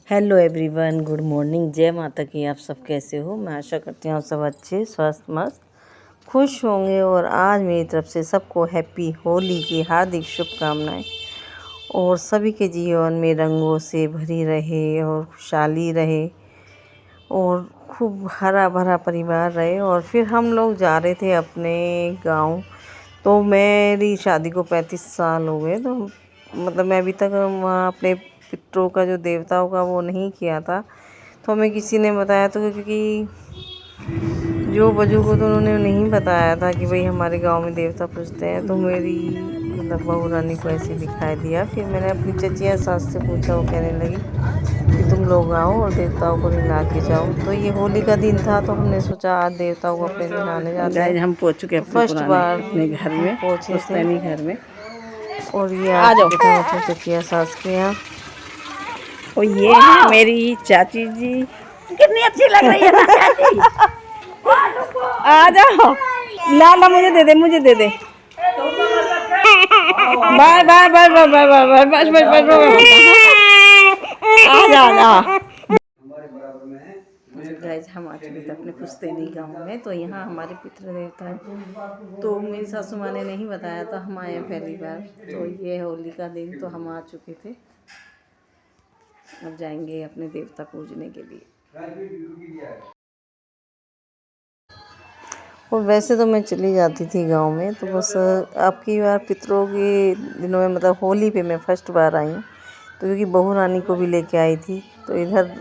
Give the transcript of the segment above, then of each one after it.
Hello everyone, good morning. जय माता की। आप सब कैसे हो? मैं आशा करती हूँ आप सब अच्छे, स्वस्थ, मस्त, खुश होंगे। और आज मेरी तरफ से सबको हैप्पी होली की हार्दिक शुभकामनाएं। और सभी के जीवन में रंगों से भरी रहे और खुशहाली रहे और खूब हरा भरा परिवार रहे। और फिर हम लोग जा रहे थे अपने गांव। तो मेरी शादी को 35 साल हो गए। तो मतलब मैं अभी तक वहाँ अपने पितरों का जो देवताओं का वो नहीं किया था। तो हमें किसी ने बताया, तो क्योंकि जो बुजुर्ग को तो उन्होंने नहीं बताया था कि भाई हमारे गांव में देवता पूजते हैं। तो मेरी मतलब बहू रानी को ऐसे दिखाई दिया। फिर मैंने अपनी चचिया सास से पूछा, वो कहने लगी कि तुम लोग आओ और देवताओं को नहला के जाओ। तो ये होली का दिन था, तो हमने सोचा आज देवताओं को अपने नहलाने जाते हैं। हम पहुंच चुके तो अपने फर्स्ट पुराने बार अपने घर में, पहुँचे थे पुश्तैनी घर में। और ये आ चुके थे अपनी चचिया सास के यहाँ। और ये है मेरी चाची जी, कितनी अच्छी लग रही है ना चाची। आ जाओ, लाला मुझे दे दे, मुझे दे दे। Bye bye bye bye bye bye bye, बस बस बस आ जा आ जा। गाइस, हम आ चुके थे अपने पुश्तैनी गांव में। तो यहाँ हमारे पितृ देवता हैं। तो मेरी सासू माँ ने नहीं बताया था, हम आए पहली बार। तो ये होली का दिन, तो हम आ चुके थे। अब जाएंगे अपने देवता पूजने के लिए। और वैसे तो मैं चली जाती थी गांव में, तो बस अब की बार पितरों के दिनों में मतलब होली पे मैं फर्स्ट बार आई हूँ। तो क्योंकि बहू रानी को भी लेके आई थी, तो इधर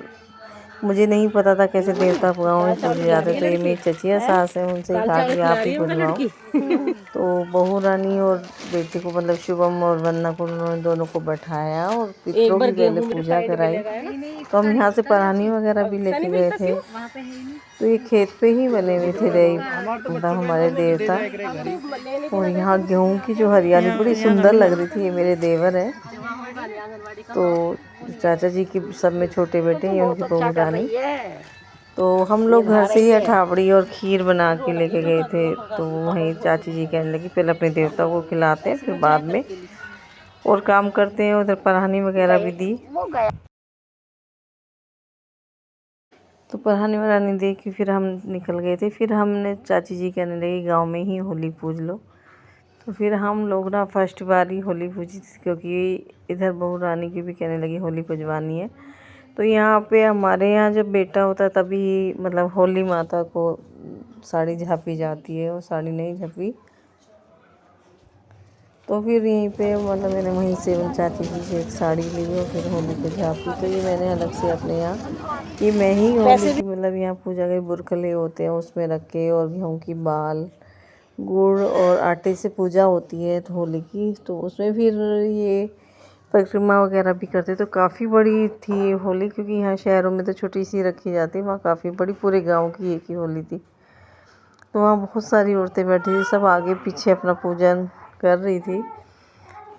मुझे नहीं पता था कैसे देवता गाँव में पूजे जाते। तो ये मेरी चचिया सास है, उनसे ही कहा कि आप ही बुलवाओ। तो बहू रानी और बेटी को मतलब शुभम और वंदना को उन्होंने दोनों को बैठाया और पितरों की पहले पूजा कराई। तो हम यहाँ से परानी वगैरह भी लेके गए थे। तो ये खेत पे ही बने हुए थे रही मतलब हमारे देवता। और यहाँ गेहूँ की जो हरियाली बड़ी सुंदर लग रही थी। ये मेरे देवर है, तो चाचा जी की सब में छोटे बेटे हैं, उनकी बहू रानी। तो हम लोग घर से ही अठावड़ी और खीर बना के लेके गए थे। तो वहीं चाची जी कहने लगी पहले अपने देवता को खिलाते हैं, फिर बाद में और काम करते हैं। उधर परानी वगैरह भी दी। तो परानी वरानी दे के फिर हम निकल गए थे। फिर हमने चाची जी कहने लगी गांव में ही होली पूज लो। तो फिर हम लोग ना फर्स्ट बार ही होली पूजी थी, क्योंकि इधर बहू रानी की भी कहने लगी होली पुजवानी है। तो यहाँ पे हमारे यहाँ जब बेटा होता है तभी मतलब होली माता को साड़ी झाँपी जाती है, और साड़ी नहीं झाँपी तो फिर यहीं पे मतलब मैंने वहीं से उन चाची जी से एक साड़ी ली और फिर होली को झाँपी। तो ये मैंने अलग से अपने यहाँ ये मैं ही होली की मतलब यहाँ पूजा के बुरखले होते हैं उसमें रख के, और गेहूँ की बाल, गुड़ और आटे से पूजा होती है तो होली की। तो उसमें फिर ये परिक्रमा वगैरह भी करते। तो काफ़ी बड़ी थी ये होली, क्योंकि यहाँ शहरों में तो छोटी सी रखी जाती है, वहाँ काफ़ी बड़ी पूरे गांव की एक ही होली थी। तो वहाँ बहुत सारी औरतें बैठी थी, सब आगे पीछे अपना पूजन कर रही थी।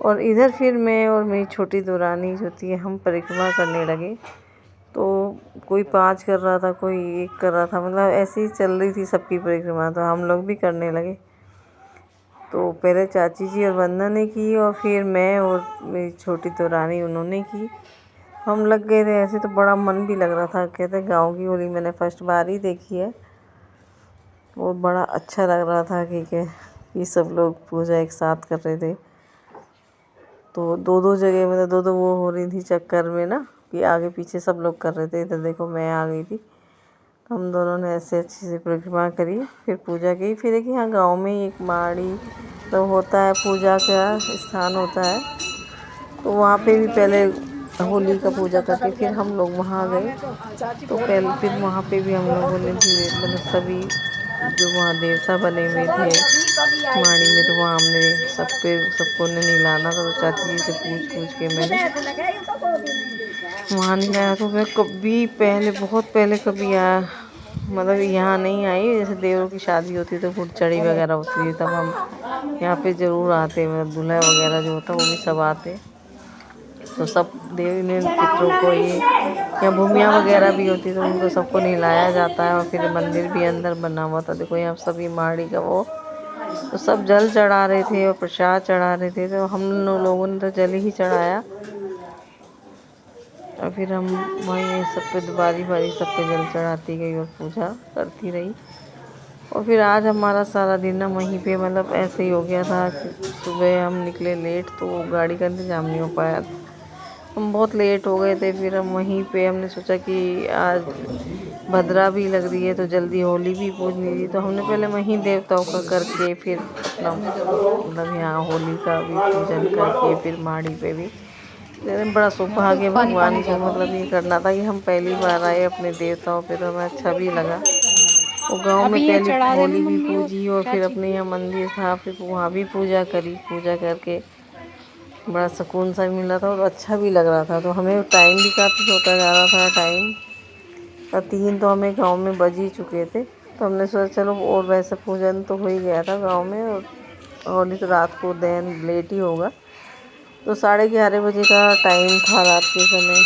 और इधर फिर मैं और मेरी छोटी दुरानी जो थी हम परिक्रमा करने लगे। तो कोई 5 कर रहा था, कोई 1 कर रहा था, मतलब ऐसे ही चल रही थी सबकी परिक्रमा। तो हम लोग भी करने लगे। तो पहले चाची जी और वंदना ने की और फिर मैं और मेरी छोटी दुरानी उन्होंने की। हम लग गए थे ऐसे। तो बड़ा मन भी लग रहा था। कहते गांव की होली मैंने फर्स्ट बार ही देखी है, वो बड़ा अच्छा लग रहा था कि सब लोग पूजा एक साथ कर रहे थे। तो दो दो जगह मतलब दो दो वो हो रही थी चक्कर में ना, कि आगे पीछे सब लोग कर रहे थे। इधर देखो मैं आ गई थी। हम दोनों ने ऐसे अच्छे से परिक्रमा करी, फिर पूजा की। फिर एक यहाँ गांव में ही एक माड़ी तो होता है, पूजा का स्थान होता है। तो वहाँ पे भी पहले होली का पूजा करके फिर हम लोग वहाँ गए। तो पहले फिर वहाँ पे भी हम लोगों ने धीरे मतलब सभी जो वहाँ देवता बने हुए थे माड़ी में, तो वहाँ हमने सबको ने नहलाना था। तो चाची जी से पूछ के मैंने वहाँ नहलाया। तो मैं कभी पहले बहुत पहले कभी आया मतलब यहाँ नहीं आई। जैसे देवरों की शादी होती है तो फुटचड़ी वगैरह होती है, तब हम यहाँ पे ज़रूर आते। मतलब दूल्हा वगैरह जो होता है वो भी सब आते। तो सब देवी ने पितरों को ये या भूमिया वगैरह भी होती है तो उनको सबको नहलाया जाता है। और फिर मंदिर भी अंदर बना हुआ था। देखो यहाँ सभी माड़ी का वो तो सब जल चढ़ा रहे थे और प्रसाद चढ़ा रहे थे। तो हम लोगों ने तो जल ही चढ़ाया। और फिर हम वहीं सब पे बारी बारी सब पे जल चढ़ाती गई और पूजा करती रही। और फिर आज हमारा सारा दिन ना वहीं पे मतलब ऐसे ही हो गया था कि सुबह हम निकले लेट तो गाड़ी का इंतज़ाम नहीं हो पाया, हम बहुत लेट हो गए थे। फिर हम वहीं पे हमने सोचा कि आज भद्रा भी लग रही है तो जल्दी होली भी पूजनी थी, तो हमने पहले वहीं देवताओं का करके फिर अपना मतलब यहाँ होली का भी पूजन करके फिर माड़ी पे भी। लेकिन बड़ा सौभाग्य भगवान को मतलब ये करना था कि हम पहली बार आए अपने देवताओं पे, तो हमें अच्छा भी लगा। वो गांव में पहली होली भी पूजी और फिर अपने यहाँ मंदिर था फिर वहाँ भी पूजा करी। पूजा करके बड़ा सुकून सा मिला था और अच्छा भी लग रहा था। तो हमें टाइम भी काफ़ी होता जा रहा था, टाइम और 3 तो हमें गांव में बज ही चुके थे। तो हमने सोचा चलो, और वैसे पूजन तो हो ही गया था गांव में और होली तो रात को देन लेट ही होगा, तो 11:30 बजे का टाइम था रात के समय।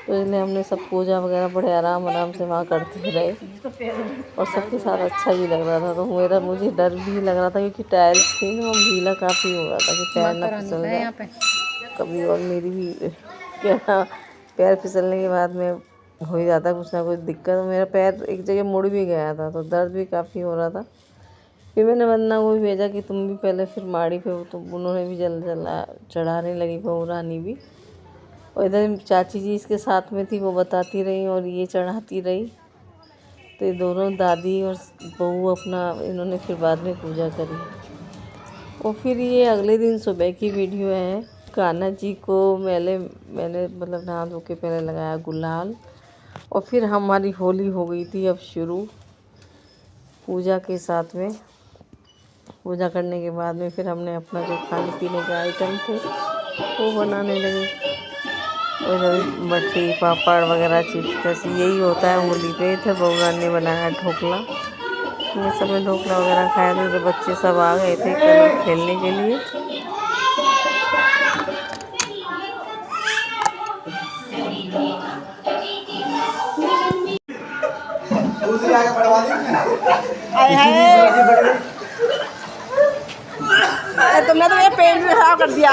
तो इसलिए हमने सब पूजा वगैरह बड़े आराम से वहाँ करते रहे और सबके साथ अच्छा भी लग रहा था। तो मुझे डर भी लग रहा था क्योंकि टाइल्स थी ना, गीला काफ़ी हो रहा था कि पैर ना फिसल जाए कभी। और मेरी भी क्या पैर फिसलने के बाद में हो ही जाता कुछ ना कुछ दिक्कत। मेरा पैर एक जगह मुड़ भी गया था तो दर्द भी काफ़ी हो रहा था। फिर मैंने वंदना को भी भेजा कि तुम भी पहले फिर माड़ी पे हो, तो उन्होंने भी जला चढ़ाने लगी बहू रानी भी। और इधर चाची जी इसके साथ में थी, वो बताती रही और ये चढ़ाती रही। तो ये दोनों दादी और बहू अपना इन्होंने फिर बाद में पूजा करी। और फिर ये अगले दिन सुबह की वीडियो है। कान्हा जी को मैंने मतलब नहा धो के पहले लगाया गुलाल और फिर हमारी होली हो गई थी अब शुरू पूजा के साथ में। पूजा करने के बाद में फिर हमने अपना जो खाने पीने के आइटम थे वो बनाने लगे। और मट्ठी पापड़ वगैरह चिप्स कैसी यही होता है होली पे। इधर बबुआ ने बनाया ढोकला, हमने सब ने ढोकला वगैरह खाया था। तो बच्चे सब आ गए थे कल खेलने के लिए। तुमने तो ये पेंट भी खराब कर दिया।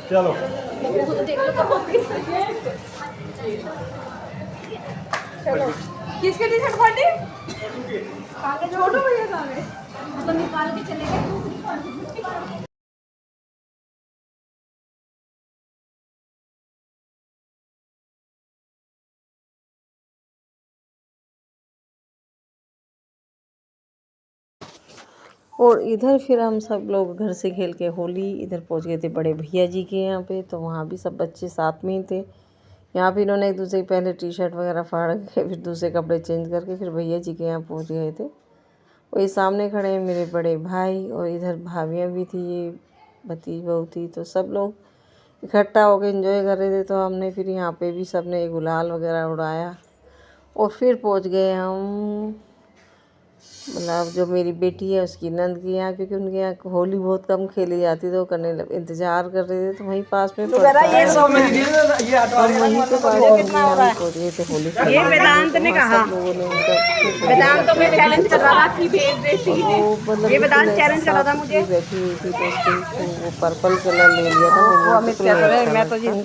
चलो चलो किसके टी शर्ट फाटी? आगे छोटू भैया का आगे तो निकाल के चले गए। और इधर फिर हम सब लोग घर से खेल के होली इधर पहुंच गए थे बड़े भैया जी के यहाँ पे। तो वहाँ भी सब बच्चे साथ में ही थे। यहाँ पे इन्होंने एक दूसरे पहले टी शर्ट वगैरह फाड़ के फिर दूसरे कपड़े चेंज करके फिर भैया जी के यहाँ पहुँच गए थे। और ये सामने खड़े हैं मेरे बड़े भाई और इधर भाभियाँ भी थी, ये भतीज बहू थी। तो सब लोग इकट्ठा होकर एंजॉय कर रहे थे। तो हमने फिर यहाँ पे भी सब ने गुलाल वगैरह उड़ाया और फिर पहुँच गए हम मतलब जो मेरी बेटी है उसकी नंद के यहाँ, क्योंकि उनके यहाँ होली बहुत कम खेली जाती तो करने इंतज़ार कर रहे थे। तो वहीं पास में पड़ता है और वहीं पे पास में हम पहुँच गए थे होली खेलने। ये वेदांत ने कहा, लोगों ने उनका वेदांत में चैलेंज कर रहा था कि भेज देती है। वो मतलब ये वेदांत चैलेंज कर रहा था मुझे। बैठी हुई थी तो उसको वो पर्पल कलर ले लिया था, वो मुझे बिल्कुल नहीं अच्छा लगता।